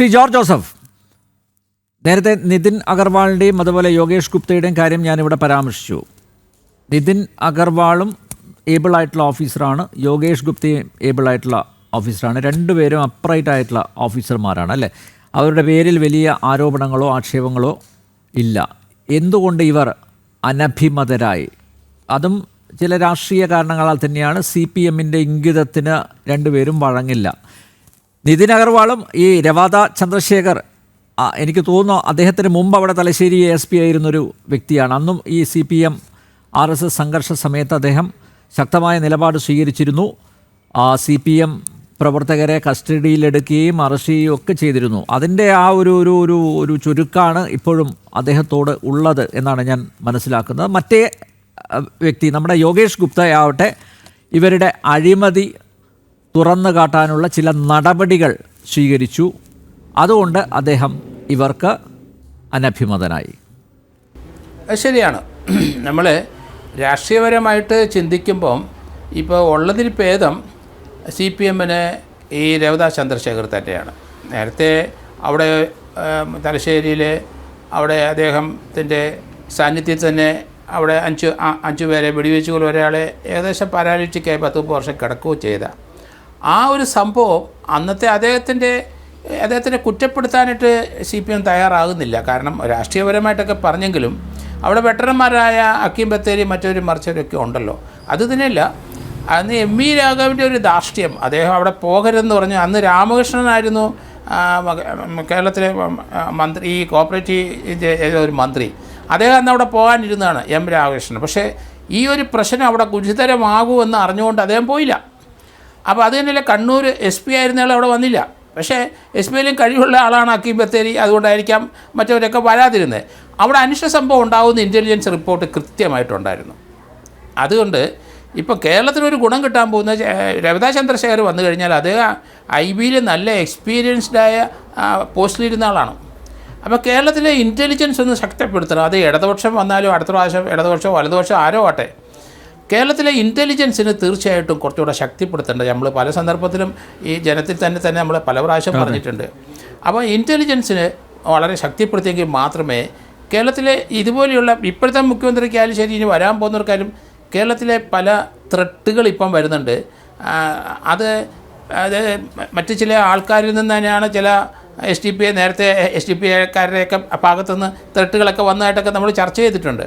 Shri George Joseph, നേരത്തെ നിതിൻ അഗർവാളിൻ്റെയും അതുപോലെ യോഗേഷ് ഗുപ്തയുടെയും കാര്യം ഞാനിവിടെ പരാമർശിച്ചു. നിതിൻ അഗർവാളും ഏബിൾ ആയിട്ടുള്ള ഓഫീസറാണ്, യോഗേഷ് ഗുപ്തയും ഏബിൾ ആയിട്ടുള്ള ഓഫീസറാണ്. രണ്ടുപേരും അപ്രൈറ്റ് ആയിട്ടുള്ള ഓഫീസർമാരാണ് അല്ലേ? അവരുടെ പേരിൽ വലിയ ആരോപണങ്ങളോ ആക്ഷേപങ്ങളോ ഇല്ല. എന്തുകൊണ്ട് ഇവർ അനഭിമതരായി? അതും ചില രാഷ്ട്രീയ കാരണങ്ങളാൽ തന്നെയാണ്. CPM-ൻ്റെ ഇംഗിതത്തിന് രണ്ടുപേരും വഴങ്ങില്ല. നിതിൻ അഗർവാളും ഈ രവാദ ചന്ദ്രശേഖർ, എനിക്ക് തോന്നുന്നു അദ്ദേഹത്തിന് മുമ്പ് അവിടെ തലശ്ശേരി ASP ആയിരുന്നൊരു വ്യക്തിയാണ്. അന്നും ഈ CPM RSS സംഘർഷ സമയത്ത് അദ്ദേഹം ശക്തമായ നിലപാട് സ്വീകരിച്ചിരുന്നു. CPM പ്രവർത്തകരെ കസ്റ്റഡിയിലെടുക്കുകയും അറസ്റ്റ് ചെയ്യുകയും ഒക്കെ ചെയ്തിരുന്നു. അതിൻ്റെ ആ ഒരു ചുരുക്കാണ് ഇപ്പോഴും അദ്ദേഹത്തോട് ഉള്ളത് എന്നാണ് ഞാൻ മനസ്സിലാക്കുന്നത്. മറ്റേ വ്യക്തി നമ്മുടെ യോഗേഷ് ഗുപ്തയാവട്ടെ, ഇവരുടെ അഴിമതി തുറന്നു കാട്ടാനുള്ള ചില നടപടികൾ സ്വീകരിച്ചു. അതുകൊണ്ട് അദ്ദേഹം ഇവർക്ക് അനഭിമതനായി. ശരിയാണ്. നമ്മൾ രാഷ്ട്രീയപരമായിട്ട് ചിന്തിക്കുമ്പം ഇപ്പോൾ ഉള്ളതിൽ ഭേദം CPM-ന് ഈ രവദ ചന്ദ്രശേഖർ തന്നെയാണ്. നേരത്തെ അവിടെ തലശ്ശേരിയിൽ അവിടെ അദ്ദേഹത്തിൻ്റെ സാന്നിധ്യത്തിൽ തന്നെ അവിടെ അഞ്ച് പേരെ വെടിവെച്ച് കൊല്ലും, ഒരാളെ ഏകദേശം പാരാലിറ്റിക്കായി 10 വർഷം കിടക്കുകയും ചെയ്ത ആ ഒരു സംഭവം അന്നത്തെ അദ്ദേഹത്തിനെ കുറ്റപ്പെടുത്താനായിട്ട് CPM തയ്യാറാകുന്നില്ല. കാരണം രാഷ്ട്രീയപരമായിട്ടൊക്കെ പറഞ്ഞെങ്കിലും അവിടെ വെട്ടറന്മാരായ അക്കീം ബത്തേരി മറ്റൊരു മറിച്ചവരൊക്കെ ഉണ്ടല്ലോ. അത് തന്നെയല്ല, അന്ന് MV രാഘവൻ്റെ ഒരു ധാർഷ്ട്യം, അദ്ദേഹം അവിടെ പോകരുതെന്ന് പറഞ്ഞു. അന്ന് രാമകൃഷ്ണനായിരുന്നു കേരളത്തിലെ മന്ത്രി, ഈ കോപ്പറേറ്റീവ് ഒരു മന്ത്രി. അദ്ദേഹം അന്ന് അവിടെ പോകാനിരുന്നതാണ്, M രാമകൃഷ്ണൻ. പക്ഷേ ഈ ഒരു പ്രശ്നം അവിടെ ഗുരുതരമാകുമെന്ന് അറിഞ്ഞുകൊണ്ട് അദ്ദേഹം പോയില്ല. അപ്പോൾ അത് തന്നെയല്ല, കണ്ണൂർ SP ആയിരുന്നയാൾ അവിടെ വന്നില്ല. പക്ഷേ SP-യിലും കഴിവുള്ള ആളാണ് അക്കീം ബത്തേരി, അതുകൊണ്ടായിരിക്കാം മറ്റവരൊക്കെ വരാതിരുന്നത്. അവിടെ അനിഷ്ട സംഭവം ഉണ്ടാകുന്ന ഇൻ്റലിജൻസ് റിപ്പോർട്ട് കൃത്യമായിട്ടുണ്ടായിരുന്നു. അതുകൊണ്ട് ഇപ്പോൾ കേരളത്തിനൊരു ഗുണം കിട്ടാൻ പോകുന്ന രവദ ചന്ദ്രശേഖർ വന്നു കഴിഞ്ഞാൽ അദ്ദേഹം IB-യിൽ നല്ല എക്സ്പീരിയൻസ്ഡായ പോസ്റ്റിലിരുന്ന ആളാണ്. അപ്പോൾ കേരളത്തിലെ ഇൻ്റലിജൻസ് ഒന്ന് ശക്തിപ്പെടുത്തണം. അത് ഇടതുപക്ഷം വന്നാലും അടുത്ത പ്രാവശ്യം ഇടതുപക്ഷമോ വലതുപക്ഷമോ ആരോ ആട്ടെ, കേരളത്തിലെ ഇൻ്റലിജൻസിന് തീർച്ചയായിട്ടും കുറച്ചുകൂടെ ശക്തിപ്പെടുത്തേണ്ടത് നമ്മൾ പല സന്ദർഭത്തിലും ഈ ജനത്തിൽ തന്നെ നമ്മൾ പല പ്രാവശ്യം പറഞ്ഞിട്ടുണ്ട്. അപ്പോൾ ഇൻ്റലിജൻസിന് വളരെ ശക്തിപ്പെടുത്തിയെങ്കിൽ മാത്രമേ കേരളത്തിലെ ഇതുപോലെയുള്ള ഇപ്പോഴത്തെ മുഖ്യമന്ത്രിക്കായാലും ശരി, ഇനി വരാൻ പോകുന്നവർക്കായാലും കേരളത്തിലെ പല ത്രെട്ടുകൾ ഇപ്പം വരുന്നുണ്ട്. അത് മറ്റു ചില ആൾക്കാരിൽ നിന്ന് തന്നെയാണ് ചില SDPI നേരത്തെ SDPIക്കാരുടെയൊക്കെ ഭാഗത്തുനിന്ന് ത്രെട്ടുകളൊക്കെ വന്നതായിട്ടൊക്കെ നമ്മൾ ചർച്ച ചെയ്തിട്ടുണ്ട്.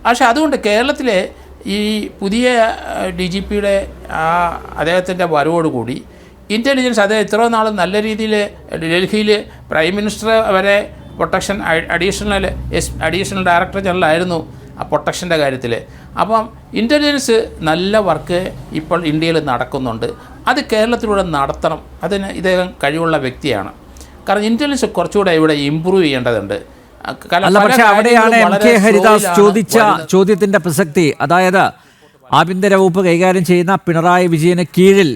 പക്ഷേ അതുകൊണ്ട് കേരളത്തിലെ ഈ പുതിയ DGP-യുടെ അദ്ദേഹത്തിൻ്റെ വരവോടുകൂടി ഇൻ്റലിജൻസ് അദ്ദേഹം ഇത്ര നാളും നല്ല രീതിയിൽ ഡൽഹിയിൽ പ്രൈം മിനിസ്റ്റർ വരെ പ്രൊട്ടക്ഷൻ അഡീഷണൽ ഡയറക്ടർ ജനറൽ ആയിരുന്നു ആ പ്രൊട്ടക്ഷൻ്റെ കാര്യത്തിൽ. അപ്പം ഇൻ്റലിജൻസ് നല്ല വർക്ക് ഇപ്പോൾ ഇന്ത്യയിൽ നടക്കുന്നുണ്ട്. അത് കേരളത്തിലൂടെ നടത്തണം. അതിന് ഇദ്ദേഹം കഴിവുള്ള വ്യക്തിയാണ്. കാരണം ഇൻ്റലിജൻസ് കുറച്ചുകൂടെ ഇവിടെ ഇമ്പ്രൂവ് ചെയ്യേണ്ടതുണ്ട്. പക്ഷേ അവിടെയാണ് MK ഹരിദാസ് ചോദിച്ച ചോദ്യത്തിൻ്റെ പ്രസക്തി. അതായത് ആഭ്യന്തര വകുപ്പ് കൈകാര്യം ചെയ്യുന്ന പിണറായി വിജയന് കീഴിൽ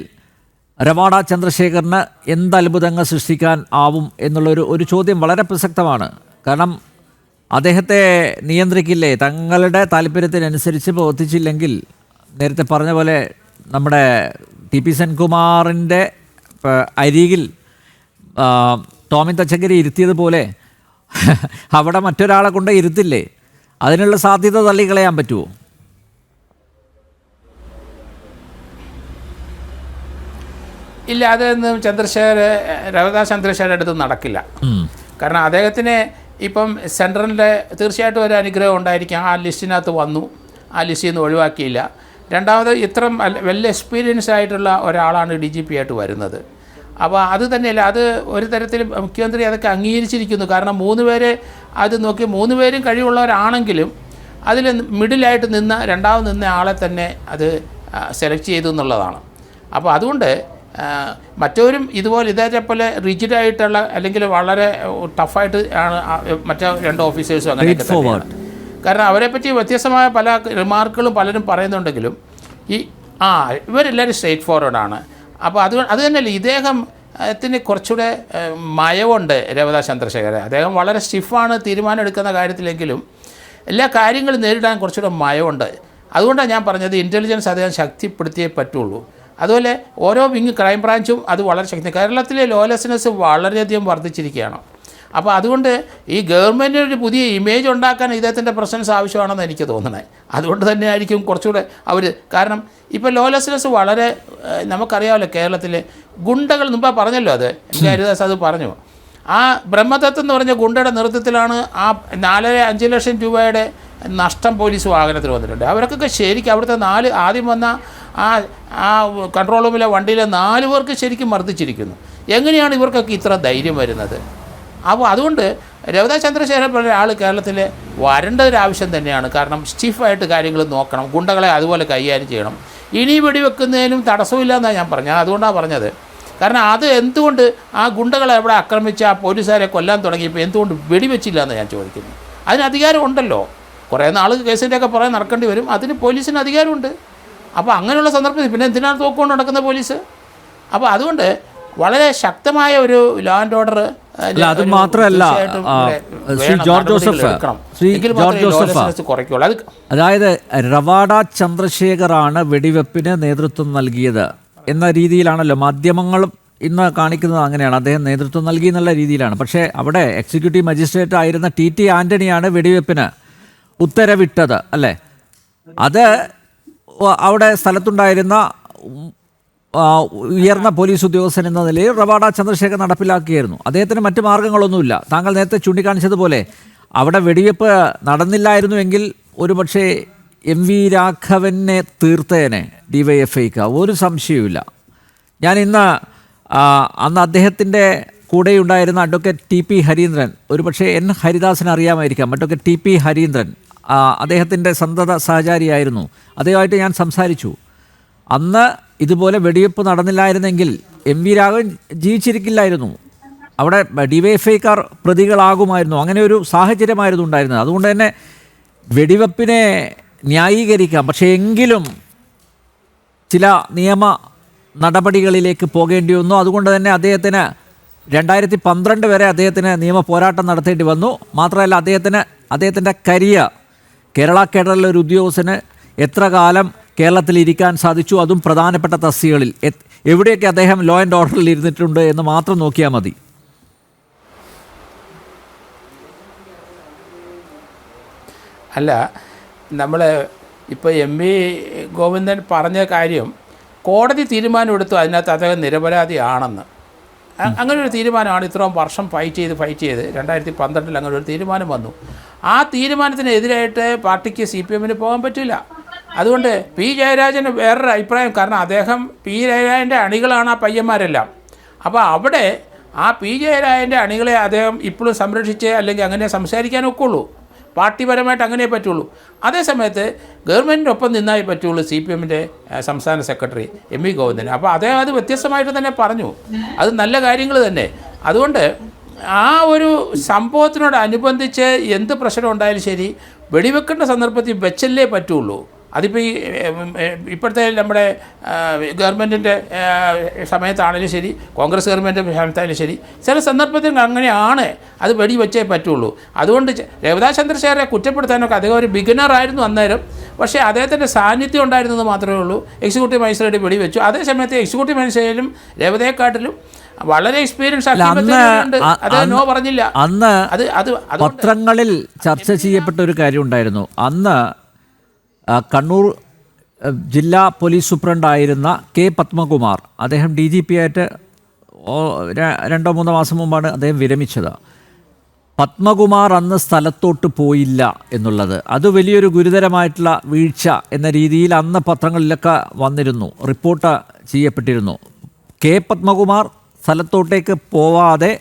രവാഡ ചന്ദ്രശേഖറിന് എന്ത് അത്ഭുതങ്ങൾ സൃഷ്ടിക്കാൻ ആവും എന്നുള്ളൊരു ചോദ്യം വളരെ പ്രസക്തമാണ്. കാരണം അദ്ദേഹത്തെ നിയന്ത്രിക്കില്ലേ? തങ്ങളുടെ താല്പര്യത്തിനനുസരിച്ച് പ്രവർത്തിച്ചില്ലെങ്കിൽ നേരത്തെ പറഞ്ഞ പോലെ നമ്മുടെ TP സെൻകുമാറിൻ്റെ അരികിൽ ടോമിൻ തച്ചങ്കരി ഇരുത്തിയതുപോലെ അവിടെ മറ്റൊരാളെ കൊണ്ട് ഇരുത്തില്ലേ? അതിനുള്ള സാധ്യത തള്ളിക്കളയാൻ പറ്റുമോ? ഇല്ല, അതൊന്നും രവദ ചന്ദ്രശേഖരുടെ അടുത്ത് നടക്കില്ല. കാരണം അദ്ദേഹത്തിന് ഇപ്പം സെൻട്രലിൻ്റെ തീർച്ചയായിട്ടും ഒരു അനുഗ്രഹം ഉണ്ടായിരിക്കാം. ആ ലിസ്റ്റിനകത്ത് വന്നു, ആ ലിസ്റ്റിൽ നിന്ന് ഒഴിവാക്കിയില്ല. രണ്ടാമത് ഇത്രയും വെൽ എക്സ്പീരിയൻസ് ആയിട്ടുള്ള ഒരാളാണ് DGP ആയിട്ട് വരുന്നത്. അപ്പോൾ അത് തന്നെയല്ല, അത് ഒരു തരത്തിൽ മുഖ്യമന്ത്രി അതൊക്കെ അംഗീകരിച്ചിരിക്കുന്നു. കാരണം 3 പേരെ അത് നോക്കി 3 പേരും കഴിവുള്ളവരാണെങ്കിലും അതിൽ മിഡിലായിട്ട് രണ്ടാമത് നിന്ന ആളെ തന്നെ അത് സെലക്ട് ചെയ്തു എന്നുള്ളതാണ്. അപ്പോൾ അതുകൊണ്ട് മറ്റവരും ഇതുപോലെ ഇതേപോലെ റിജിഡായിട്ടുള്ള അല്ലെങ്കിൽ വളരെ ടഫായിട്ട് ആണ് മറ്റേ 2 ഓഫീസേഴ്സും അങ്ങനെയൊക്കെ തന്നെയാണ്. കാരണം അവരെപ്പറ്റി വ്യത്യസ്തമായ പല റിമാർക്കുകളും പലരും പറയുന്നുണ്ടെങ്കിലും ഇവരെല്ലാവരും സ്ട്രേറ്റ് ഫോർവേഡാണ്. അപ്പോൾ അത് തന്നെയല്ല, ഇദ്ദേഹത്തിന് കുറച്ചുകൂടെ മയവുണ്ട് രവദ ചന്ദ്രശേഖരൻ. അദ്ദേഹം വളരെ സ്റ്റിഫാണ് തീരുമാനം എടുക്കുന്ന കാര്യത്തിലെങ്കിലും എല്ലാ കാര്യങ്ങളും നേരിടാൻ കുറച്ചുകൂടെ മയമുണ്ട്. അതുകൊണ്ടാണ് ഞാൻ പറഞ്ഞത് ഇൻ്റലിജൻസ് അദ്ദേഹം ശക്തിപ്പെടുത്തിയേ പറ്റുള്ളൂ. അതുപോലെ ഓരോ വിങ് ക്രൈംബ്രാഞ്ചും അത് വളരെ ശക്തി. കേരളത്തിലെ ലോലെസ്നെസ് വളരെയധികം വർദ്ധിച്ചിരിക്കുകയാണ്. അപ്പോൾ അതുകൊണ്ട് ഈ ഗവൺമെൻറ്റിനൊരു പുതിയ ഇമേജ് ഉണ്ടാക്കാൻ ഇദ്ദേഹത്തിൻ്റെ പ്രസൻസ് ആവശ്യമാണെന്ന് എനിക്ക് തോന്നുന്നത്. അതുകൊണ്ട് തന്നെ ആയിരിക്കും കുറച്ചുകൂടെ അവർ, കാരണം ഇപ്പോൾ ലോലെസ്നെസ് വളരെ നമുക്കറിയാമല്ലോ കേരളത്തിലെ ഗുണ്ടകൾ മുമ്പ് പറഞ്ഞല്ലോ, അത് ഹരിദാസ് അത് പറഞ്ഞു. ആ ബ്രഹ്മദത്ത് എന്ന് പറഞ്ഞ ഗുണ്ടയുടെ നേതൃത്വത്തിലാണ് ആ 4-5 ലക്ഷം രൂപയുടെ നഷ്ടം പോലീസ് വാഹനത്തിൽ വന്നിട്ടുണ്ട്. അവർക്കൊക്കെ ശരിക്കും അവിടുത്തെ ആദ്യം വന്ന ആ കൺട്രോൾ റൂമിലെ വണ്ടിയിലെ 4 പേർക്ക് ശരിക്കും മർദ്ദിച്ചിരിക്കുന്നു. എങ്ങനെയാണ് ഇവർക്കൊക്കെ ഇത്ര ധൈര്യം വരുന്നത്? അപ്പോൾ അതുകൊണ്ട് രവീന്ദ്ര ചന്ദ്രശേഖരൻ പോലെ ആൾ കേരളത്തിൽ വരേണ്ട ഒരു ആവശ്യം തന്നെയാണ്. കാരണം സ്റ്റിഫായിട്ട് കാര്യങ്ങൾ നോക്കണം, ഗുണ്ടകളെ അതുപോലെ കൈകാര്യം ചെയ്യണം. ഇനി വെടിവെക്കുന്നതിനും തടസ്സമില്ല എന്നാണ് ഞാൻ പറഞ്ഞത്. അതുകൊണ്ടാണ് പറഞ്ഞത്. കാരണം അത് എന്തുകൊണ്ട് ആ ഗുണ്ടകളെ എവിടെ ആക്രമിച്ച് ആ പോലീസുകാരെ കൊല്ലാൻ തുടങ്ങിയപ്പോൾ എന്തുകൊണ്ട് വെടിവെച്ചില്ല എന്ന് ഞാൻ ചോദിക്കുന്നു. അതിന് അധികാരം ഉണ്ടല്ലോ. കുറേ നാൾ കേസിൻ്റെയൊക്കെ പുറകെ നടക്കേണ്ടി വരും. അതിന് പോലീസിന് അധികാരമുണ്ട്. അപ്പോൾ അങ്ങനെയുള്ള സന്ദർഭത്തിൽ പിന്നെ എന്തിനാണ് തോക്കുകൊണ്ട് നടക്കുന്ന പോലീസ്? അപ്പോൾ അതുകൊണ്ട് വളരെ ശക്തമായ ഒരു ലോ ആൻഡ് ഓർഡർ. അത് മാത്രമല്ല അതായത് റവാഡ ചന്ദ്രശേഖറാണ് വെടിവെപ്പിന് നേതൃത്വം നൽകിയത് എന്ന രീതിയിലാണല്ലോ മാധ്യമങ്ങളും ഇന്ന് കാണിക്കുന്നത്. അങ്ങനെയാണ്, അദ്ദേഹം നേതൃത്വം നൽകി എന്നുള്ള രീതിയിലാണ്. പക്ഷേ അവിടെ എക്സിക്യൂട്ടീവ് മജിസ്ട്രേറ്റ് ആയിരുന്ന TT ആൻ്റണിയാണ് വെടിവെപ്പിന് ഉത്തരവിട്ടത്, അല്ലേ? അത് അവിടെ സ്ഥലത്തുണ്ടായിരുന്ന ഉയർന്ന പോലീസ് ഉദ്യോഗസ്ഥൻ എന്ന നിലയിൽ റവാഡ ചന്ദ്രശേഖർ നടപ്പിലാക്കിയായിരുന്നു. അദ്ദേഹത്തിന് മറ്റു മാർഗ്ഗങ്ങളൊന്നുമില്ല. താങ്കൾ നേരത്തെ ചൂണ്ടിക്കാണിച്ചതുപോലെ അവിടെ വെടിവെപ്പ് നടന്നില്ലായിരുന്നുവെങ്കിൽ ഒരുപക്ഷെ MV രാഘവനെ തീർത്തേനെ DYFIക്ക്, ഒരു സംശയവുമില്ല. ഞാൻ അന്ന് അദ്ദേഹത്തിൻ്റെ കൂടെയുണ്ടായിരുന്ന അഡ്വക്കേറ്റ് TP ഹരീന്ദ്രൻ, ഒരുപക്ഷെ N ഹരിദാസിന് അറിയാമായിരിക്കാം, അഡ്വക്കേറ്റ് TP ഹരീന്ദ്രൻ അദ്ദേഹത്തിൻ്റെ സന്തത സഹചാരിയായിരുന്നു. അദ്ദേഹമായിട്ട് ഞാൻ സംസാരിച്ചു. അന്ന് ഇതുപോലെ വെടിവെപ്പ് നടന്നില്ലായിരുന്നെങ്കിൽ MV രാഘവൻ ജീവിച്ചിരിക്കില്ലായിരുന്നു. അവിടെ DYFIക്കാർ പ്രതികളാകുമായിരുന്നു. അങ്ങനെ ഒരു സാഹചര്യമായിരുന്നു ഉണ്ടായിരുന്നത്. അതുകൊണ്ട് തന്നെ വെടിവെപ്പിനെ ന്യായീകരിക്കാം, പക്ഷേ എങ്കിലും ചില നിയമ നടപടികളിലേക്ക് പോകേണ്ടി വന്നു. അതുകൊണ്ട് തന്നെ അദ്ദേഹത്തിന് 2012 വരെ അദ്ദേഹത്തിന് നിയമ പോരാട്ടം നടത്തേണ്ടി വന്നു. മാത്രമല്ല അദ്ദേഹത്തിൻ്റെ കരിയർ, കേരള കേഡറിലെ ഒരു ഉദ്യോഗസ്ഥന് എത്ര കാലം കേരളത്തിൽ ഇരിക്കാൻ സാധിച്ചു, അതും പ്രധാനപ്പെട്ട തസ്തികകളിൽ എവിടെയൊക്കെ അദ്ദേഹം ലോ ആൻഡ് ഓർഡറിൽ ഇരുന്നിട്ടുണ്ട് എന്ന് മാത്രം നോക്കിയാൽ മതി. അല്ല, നമ്മൾ ഇപ്പോൾ MV ഗോവിന്ദൻ പറഞ്ഞ കാര്യം കോടതി തീരുമാനമെടുത്തു, അതിനകത്ത് അദ്ദേഹം നിരപരാധിയാണെന്ന്. അങ്ങനെ ഒരു തീരുമാനമാണ് ഇത്രയും വർഷം ഫൈറ്റ് ചെയ്ത് 2012 അങ്ങനെ ഒരു തീരുമാനം വന്നു. ആ തീരുമാനത്തിനെതിരായിട്ട് പാർട്ടിക്ക് CPMന് പോകാൻ പറ്റില്ല. അതുകൊണ്ട് P ജയരാജന് വേറൊരു അഭിപ്രായം, കാരണം അദ്ദേഹം P ജയരാജൻ്റെ അണികളാണ് ആ പയ്യന്മാരെല്ലാം. അപ്പോൾ അവിടെ ആ P ജയരാജൻ്റെ അണികളെ അദ്ദേഹം ഇപ്പോഴും സംരക്ഷിച്ചേ അല്ലെങ്കിൽ അങ്ങനെ സംസാരിക്കാനൊക്കെ ഉള്ളൂ. പാർട്ടിപരമായിട്ട് അങ്ങനെ പറ്റുള്ളൂ. അതേസമയത്ത് ഗവൺമെൻറ്റിനൊപ്പം നിന്നായി പറ്റുള്ളൂ CPMൻ്റെ സംസ്ഥാന സെക്രട്ടറി MV ഗോവിന്ദൻ. അപ്പോൾ അദ്ദേഹം അത് വ്യത്യസ്തമായിട്ട് തന്നെ പറഞ്ഞു. അത് നല്ല കാര്യങ്ങൾ തന്നെ. അതുകൊണ്ട് ആ ഒരു സംഭവത്തിനോടനുബന്ധിച്ച് എന്ത് പ്രശ്നം ഉണ്ടായാലും ശരി, വെടിവെക്കേണ്ട സന്ദർഭത്തിൽ വെച്ചല്ലേ പറ്റുള്ളൂ. അതിപ്പോൾ ഇപ്പോഴത്തെ നമ്മുടെ ഗവൺമെൻറ്റിൻ്റെ സമയത്താണെങ്കിലും ശരി, കോൺഗ്രസ് ഗവൺമെൻറ്റിൻ്റെ സമയത്തായാലും ശരി, ചില സന്ദർഭത്തിൽ അങ്ങനെയാണ്, അത് വെടിവെച്ചേ പറ്റുള്ളൂ. അതുകൊണ്ട് രവീന്ദ്ര ചന്ദ്രശേഖരനെ കുറ്റപ്പെടുത്താനൊക്കെ അദ്ദേഹം ഒരു ബിഗിനറായിരുന്നു അന്നേരം. പക്ഷേ അദ്ദേഹത്തിൻ്റെ സാന്നിധ്യം ഉണ്ടായിരുന്നത് മാത്രമേ ഉള്ളൂ. എക്സിക്യൂട്ടീവ് മജിസ്ട്രേറ്റ് വെടിവെച്ചു. അതേസമയത്ത് എക്സിക്യൂട്ടീവ് മജിസ്ട്രേറ്റിലും രവീന്ദ്രയെക്കാട്ടിലും വളരെ എക്സ്പീരിയൻസ് അദ്ദേഹം നോ പറഞ്ഞില്ല. അന്ന് പത്രങ്ങളിൽ ചർച്ച ചെയ്യപ്പെട്ട ഒരു കാര്യം ഉണ്ടായിരുന്നു. അന്ന് കണ്ണൂർ ജില്ലാ പോലീസ് സൂപ്രണ്ടായിരുന്ന K പത്മകുമാർ, അദ്ദേഹം DGP ആയിട്ട് 2-3 മാസം മുമ്പാണ് അദ്ദേഹം വിരമിച്ചത്. പത്മകുമാർ അന്ന് സ്ഥലത്തോട്ട് പോയില്ല എന്നുള്ളത് അത് വലിയൊരു ഗുരുതരമായിട്ടുള്ള വീഴ്ച എന്ന രീതിയിൽ അന്ന് പത്രങ്ങളിലൊക്കെ വന്നിരുന്നു, റിപ്പോർട്ട് ചെയ്യപ്പെട്ടിരുന്നു. K പത്മകുമാർ സ്ഥലത്തോട്ടേക്ക് പോവാതെ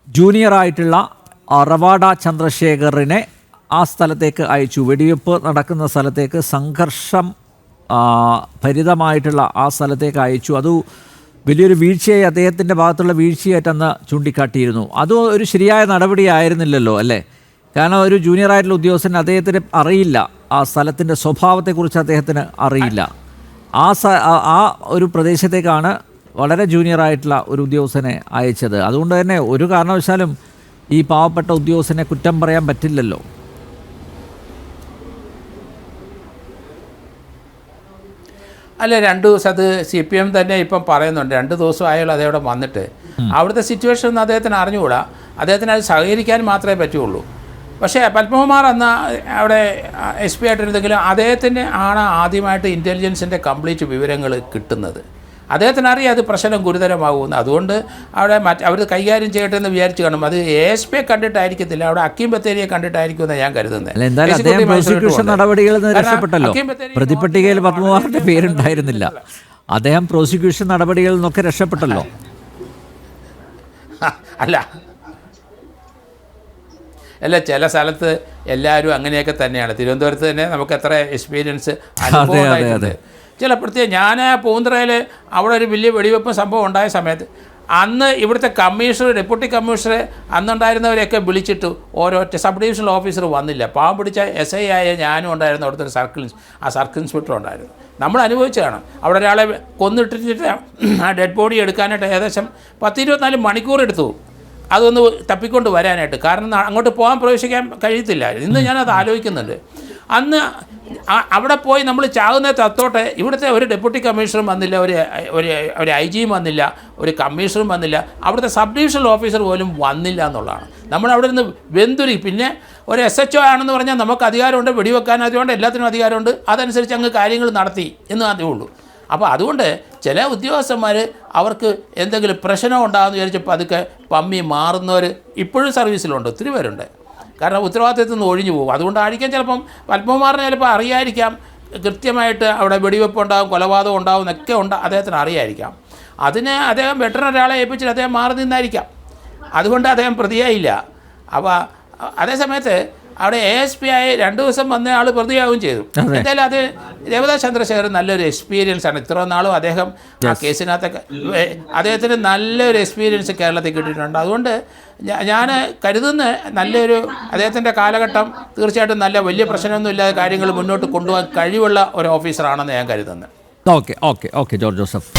ജൂനിയറായിട്ടുള്ള റവാഡ ചന്ദ്രശേഖറിനെ ആ സ്ഥലത്തേക്ക് അയച്ചു. വെടിവെപ്പ് നടക്കുന്ന സ്ഥലത്തേക്ക്, സംഘർഷം ഭരിതമായിട്ടുള്ള ആ സ്ഥലത്തേക്ക് അയച്ചു. അത് വലിയൊരു വീഴ്ചയായി, അദ്ദേഹത്തിൻ്റെ ഭാഗത്തുള്ള വീഴ്ചയായിട്ട് അന്ന് ചൂണ്ടിക്കാട്ടിയിരുന്നു. അതും ഒരു ശരിയായ നടപടിയായിരുന്നില്ലല്ലോ, അല്ലേ? കാരണം ഒരു ജൂനിയറായിട്ടുള്ള ഉദ്യോഗസ്ഥന് അദ്ദേഹത്തിന് അറിയില്ല, ആ സ്ഥലത്തിൻ്റെ സ്വഭാവത്തെക്കുറിച്ച് അദ്ദേഹത്തിന് അറിയില്ല. ആ ഒരു പ്രദേശത്തേക്കാണ് വളരെ ജൂനിയറായിട്ടുള്ള ഒരു ഉദ്യോഗസ്ഥനെ അയച്ചത്. അതുകൊണ്ട് തന്നെ ഒരു കാരണവശാലും ഈ പാവപ്പെട്ട ഉദ്യോഗസ്ഥനെ കുറ്റം പറയാൻ പറ്റില്ലല്ലോ. അല്ല 2 ദിവസം അത് CPM തന്നെ ഇപ്പം പറയുന്നുണ്ട്. 2 ദിവസം ആയാലും അതവിടെ വന്നിട്ട് അവിടുത്തെ സിറ്റുവേഷൻ ഒന്നും അദ്ദേഹത്തിന് അറിഞ്ഞുകൂടാ. അദ്ദേഹത്തിന് അത് സഹകരിക്കാൻ മാത്രമേ പറ്റുള്ളൂ. പക്ഷേ പത്മകുമാർ എന്ന അവിടെ SP ആയിട്ടിരുന്നെങ്കിലും അദ്ദേഹത്തിന് ആണ് ആദ്യമായിട്ട് ഇൻ്റലിജൻസിൻ്റെ കംപ്ലീറ്റ് വിവരങ്ങൾ കിട്ടുന്നത്. അദ്ദേഹത്തിന് അറിയാം അത് പ്രശ്നം ഗുരുതരമാകുമെന്ന്. അതുകൊണ്ട് അവിടെ അവർ കൈകാര്യം ചെയ്യട്ടെ എന്ന് വിചാരിച്ച് കാണും. അത് ASP കണ്ടിട്ടായിരിക്കത്തില്ല, അവിടെ അക്കീം ബത്തേരിയെ കണ്ടിട്ടായിരിക്കുമെന്ന് ഞാൻ കരുതുന്നത്. പ്രോസിക്യൂഷൻ നടപടികളിൽ നിന്ന് രക്ഷപ്പെട്ടല്ലോ. പ്രതിപട്ടികയിൽ പത്മകുമാറിന്റെ പേരുണ്ടായിരുന്നില്ല. അദ്ദേഹം പ്രോസിക്യൂഷൻ നടപടികളിൽ നിന്നൊക്കെ രക്ഷപ്പെട്ടല്ലോ. അല്ല ചില സ്ഥലത്ത് എല്ലാവരും അങ്ങനെയൊക്കെ തന്നെയാണ്. തിരുവനന്തപുരത്ത് തന്നെ നമുക്ക് എത്ര എക്സ്പീരിയൻസ് അനുഭവമായിട്ടുണ്ട്. ചില പ്രത്യേകം ഞാൻ പൂന്തറയിൽ അവിടെ ഒരു വലിയ വെടിവെപ്പ് സംഭവം ഉണ്ടായ സമയത്ത് അന്ന് ഇവിടുത്തെ കമ്മീഷണർ, ഡെപ്യൂട്ടി കമ്മീഷണർ അന്നുണ്ടായിരുന്നവരെയൊക്കെ വിളിച്ചിട്ട് ഓരോറ്റ സബ് ഡിവിഷണൽ ഓഫീസർ വന്നില്ല. പാവം പിടിച്ച SI ആയ ഞാനും ഉണ്ടായിരുന്നു, അവിടുത്തെ ഒരു സർക്കിൾ ഇൻസ്പെക്ടർ ഉണ്ടായിരുന്നു. നമ്മൾ അനുഭവിച്ചതാണ്. അവിടെ ഒരാളെ കൊന്നിട്ടിട്ട് ആ ഡെഡ് ബോഡി എടുക്കാനായിട്ട് ഏകദേശം 10-24 മണിക്കൂർ എടുത്തു അതൊന്ന് തപ്പിക്കൊണ്ട് വരാനായിട്ട്. കാരണം അങ്ങോട്ട് പോകാൻ പ്രവേശിക്കാൻ കഴിയത്തില്ല. ഇന്ന് ഞാനത് ആലോചിക്കുന്നുണ്ട്. അന്ന് അവിടെ പോയി നമ്മൾ ചാകുന്ന തത്തോട്ടെ ഇവിടുത്തെ ഒരു ഡെപ്യൂട്ടി കമ്മീഷണറും വന്നില്ല, ഒരു IGയും വന്നില്ല, ഒരു കമ്മീഷണറും വന്നില്ല, അവിടുത്തെ സബ് ഡിവിഷണൽ ഓഫീസർ പോലും വന്നില്ല എന്നുള്ളതാണ്. നമ്മളവിടെ നിന്ന് വെന്തുരി. പിന്നെ ഒരു SHO ആണെന്ന് പറഞ്ഞാൽ നമുക്ക് അധികാരമുണ്ട്, വെടിവെക്കാൻ അതുകൊണ്ട് എല്ലാത്തിനും അധികാരമുണ്ട്, അതനുസരിച്ച് അങ്ങ് കാര്യങ്ങൾ നടത്തി എന്ന് മാത്രമേ ഉള്ളൂ. അപ്പോൾ അതുകൊണ്ട് ചില ഉദ്യോഗസ്ഥന്മാർ അവർക്ക് എന്തെങ്കിലും പ്രശ്നം ഉണ്ടാകുമെന്ന് വിചാരിച്ചപ്പോൾ അതൊക്കെ പമ്മി മാറുന്നവർ ഇപ്പോഴും സർവീസിലുണ്ട്, ഒത്തിരി പേരുണ്ട്. കാരണം ഉത്തരവാദിത്തത്തിൽ നിന്ന് ഒഴിഞ്ഞു പോകും. അതുകൊണ്ടായിരിക്കാം ചിലപ്പം പത്മകുമാറിന് ചിലപ്പോൾ അറിയായിരിക്കാം കൃത്യമായിട്ട് അവിടെ വെടിവെപ്പ് ഉണ്ടാകും, കൊലപാതകം ഉണ്ടാകും എന്നൊക്കെ അദ്ദേഹത്തിന് അറിയായിരിക്കാം. അതിന് അദ്ദേഹം വെട്ടറൻ ഒരാളെ ഏൽപ്പിച്ചിട്ട് അദ്ദേഹം മാറി നിന്നായിരിക്കാം. അതുകൊണ്ട് അദ്ദേഹം പ്രതിയായില്ല. അപ്പോൾ അതേസമയത്ത് അവിടെ ASP ആയി 2 ദിവസം വന്ന ആൾ പ്രതിയാവുകയും ചെയ്തു. എന്തായാലും അത് രേവതാ ചന്ദ്രശേഖരൻ നല്ലൊരു എക്സ്പീരിയൻസ് ആണ്. ഇത്ര നാളും അദ്ദേഹം ആ കേസിനകത്തൊക്കെ അദ്ദേഹത്തിന് നല്ലൊരു എക്സ്പീരിയൻസ് കേരളത്തിൽ കിട്ടിയിട്ടുണ്ട്. അതുകൊണ്ട് ഞാൻ കരുതുന്ന നല്ലൊരു അദ്ദേഹത്തിൻ്റെ കാലഘട്ടം തീർച്ചയായിട്ടും നല്ല വലിയ പ്രശ്നമൊന്നും ഇല്ലാതെ കാര്യങ്ങൾ മുന്നോട്ട് കൊണ്ടുപോകാൻ കഴിവുള്ള ഒരു ഓഫീസറാണെന്ന് ഞാൻ കരുതുന്നത്. Okay George Joseph.